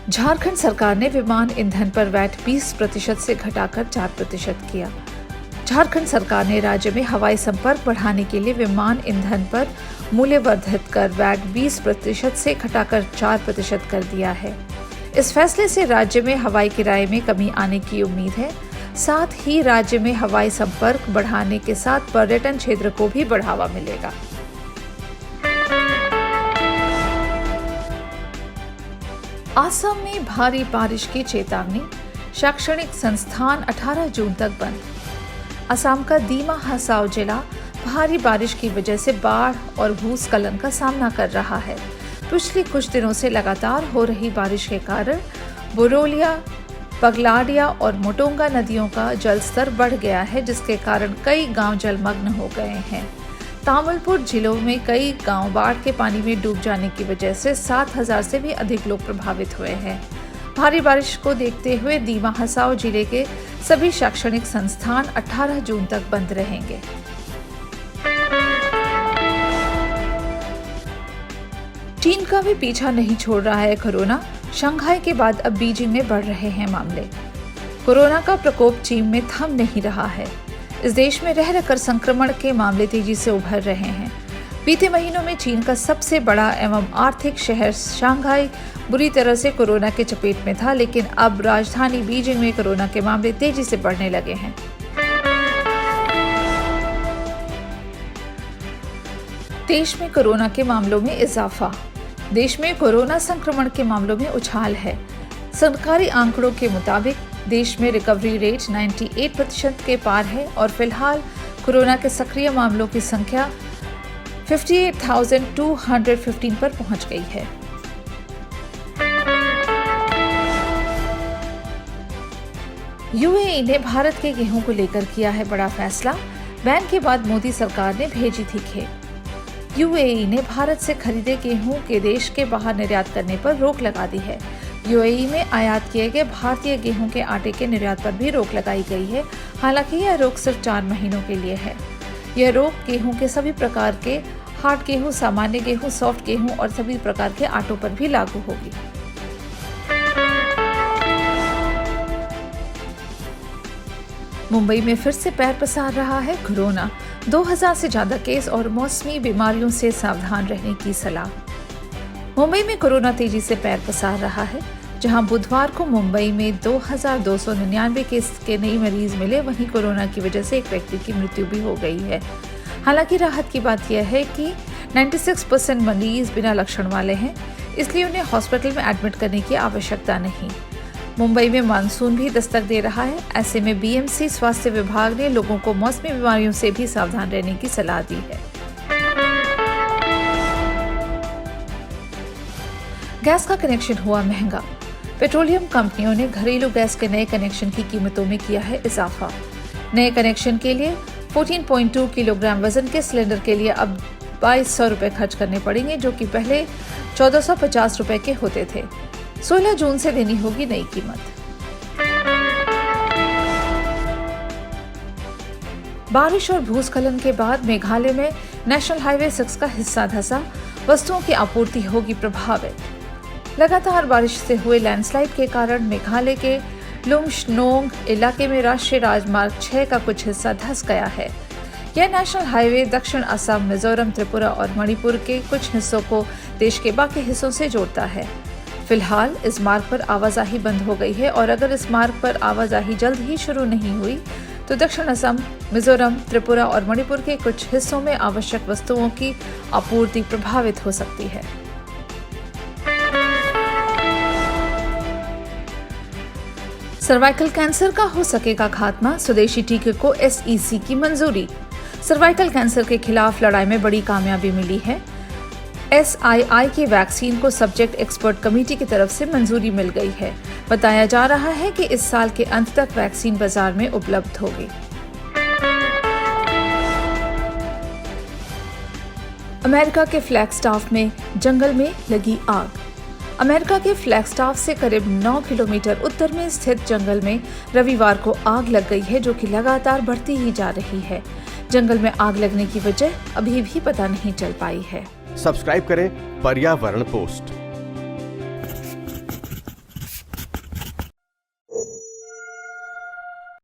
झारखंड सरकार ने विमान ईंधन पर वैट 20% से घटाकर 4% किया। झारखंड सरकार ने राज्य में हवाई संपर्क बढ़ाने के लिए विमान ईंधन पर मूल्यवर्धित कर वैट 20% से घटाकर 4% कर दिया है। इस फैसले से राज्य में हवाई किराए में कमी आने की उम्मीद है। साथ ही राज्य में हवाई संपर्क बढ़ाने के साथ पर्यटन क्षेत्र को भी बढ़ावा मिलेगा। असम में भारी बारिश की चेतावनी, शैक्षणिक संस्थान 18 जून तक बंद। असम का दीमा हसाओ जिला भारी बारिश की वजह से बाढ़ और भूस्खलन का सामना कर रहा है। पिछले कुछ दिनों से लगातार हो रही बारिश के कारण बुरोलिया, पगलाडिया और मोटोंगा नदियों का जलस्तर बढ़ गया है, जिसके कारण कई गांव जलमग्न हो गए हैं। तामुलपुर जिलों में कई गांव बाढ़ के पानी में डूब जाने की वजह से 7,000 से भी अधिक लोग प्रभावित हुए हैं। भारी बारिश को देखते हुए दीमा हसाओ जिले के सभी शैक्षणिक संस्थान 18 जून तक बंद रहेंगे। चीन का भी पीछा नहीं छोड़ रहा है कोरोना। शंघाई के बाद अब बीजिंग में बढ़ रहे हैं मामले। कोरोना का प्रकोप चीन में थम नहीं रहा है। इस देश में रह रहकर संक्रमण के मामले तेजी से उभर रहे हैं। बीते महीनों में चीन का सबसे बड़ा एवं आर्थिक शहर शंघाई बुरी तरह से कोरोना के चपेट में था, लेकिन अब राजधानी बीजिंग में कोरोना के मामले तेजी से बढ़ने लगे हैं। देश में कोरोना के मामलों में इजाफा। देश में कोरोना संक्रमण के मामलों में उछाल है। सरकारी आंकड़ों के मुताबिक देश में रिकवरी रेट 98% के पार है और फिलहाल कोरोना के सक्रिय मामलों की संख्या 58,215 पर पहुंच गई है। यूएई ने भारत के गेहूं को लेकर किया है बड़ा फैसला। बैन के बाद मोदी सरकार ने भेजी थी खेप। यूएई ने भारत से खरीदे गेहूं के देश के बाहर निर्यात करने पर रोक लगा दी है। यूएई में आयात किए गए भारतीय गेहूं के आटे के निर्यात पर भी रोक लगाई गई है। हालांकि यह रोक सिर्फ 4 महीनों के लिए है। यह रोक गेहूं के सभी प्रकार के हार्ड गेहूं, सामान्य गेहूं, सॉफ्ट गेहूं और सभी प्रकार के आटों पर भी लागू होगी। मुंबई में फिर से पैर पसार रहा है कोरोना। 2000 से ज्यादा केस और मौसमी बीमारियों से सावधान रहने की सलाह। मुंबई में कोरोना तेजी से पैर पसार रहा है। जहां बुधवार को मुंबई में 2299 केस के नए मरीज मिले, वहीं कोरोना की वजह से एक व्यक्ति की मृत्यु भी हो गई है। हालांकि राहत की बात यह है कि 96% मरीज बिना लक्षण वाले हैं, इसलिए उन्हें हॉस्पिटल में एडमिट करने की आवश्यकता नहीं। मुंबई में मानसून भी दस्तक दे रहा है। ऐसे में बीएमसी स्वास्थ्य विभाग ने लोगों को मौसमी बीमारियों से भी सावधान रहने की सलाह दी है। गैस का कनेक्शन हुआ महंगा। पेट्रोलियम कंपनियों ने घरेलू गैस के नए कनेक्शन की कीमतों में किया है इजाफा। नए कनेक्शन के लिए 14.2 किलोग्राम वजन के सिलेंडर के लिए अब 2200 रुपए खर्च करने पड़ेंगे, जो कि पहले 1450 रुपए के होते थे। 16 जून से देनी होगी नई कीमत। बारिश और भूस्खलन के बाद मेघालय में नेशनल हाईवे 6 का हिस्सा धंसा। वस्तुओं की आपूर्ति होगी प्रभावित। लगातार बारिश से हुए लैंडस्लाइड के कारण मेघालय के लुम्शनोंग इलाके में राष्ट्रीय राजमार्ग 6 का कुछ हिस्सा धंस गया है। यह नेशनल हाईवे दक्षिण असम, मिजोरम, त्रिपुरा और मणिपुर के कुछ हिस्सों को देश के बाकी हिस्सों से जोड़ता है। फिलहाल इस मार्ग पर आवाजाही बंद हो गई है और अगर इस मार्ग पर आवाजाही जल्द ही शुरू नहीं हुई तो दक्षिण असम, मिजोरम, त्रिपुरा और मणिपुर के कुछ हिस्सों में आवश्यक वस्तुओं की आपूर्ति प्रभावित हो सकती है। सर्वाइकल कैंसर का हो सकेगा खात्मा, स्वदेशी टीके को SEC की मंजूरी। सर्वाइकल कैंसर के खिलाफ लड़ाई में बड़ी कामयाबी मिली है। SII की वैक्सीन को सब्जेक्ट एक्सपर्ट कमेटी की तरफ से मंजूरी मिल गई है। बताया जा रहा है कि इस साल के अंत तक वैक्सीन बाजार में उपलब्ध होगी। अमेरिका के फ्लैगस्टाफ में जंगल में लगी आग। अमेरिका के फ्लैगस्टाफ से करीब 9 किलोमीटर उत्तर में स्थित जंगल में रविवार को आग लग गई है, जो कि लगातार बढ़ती ही जा रही है। जंगल में आग लगने की वजह अभी भी पता नहीं चल पाई है। सब्सक्राइब करें पर्यावरण पोस्ट।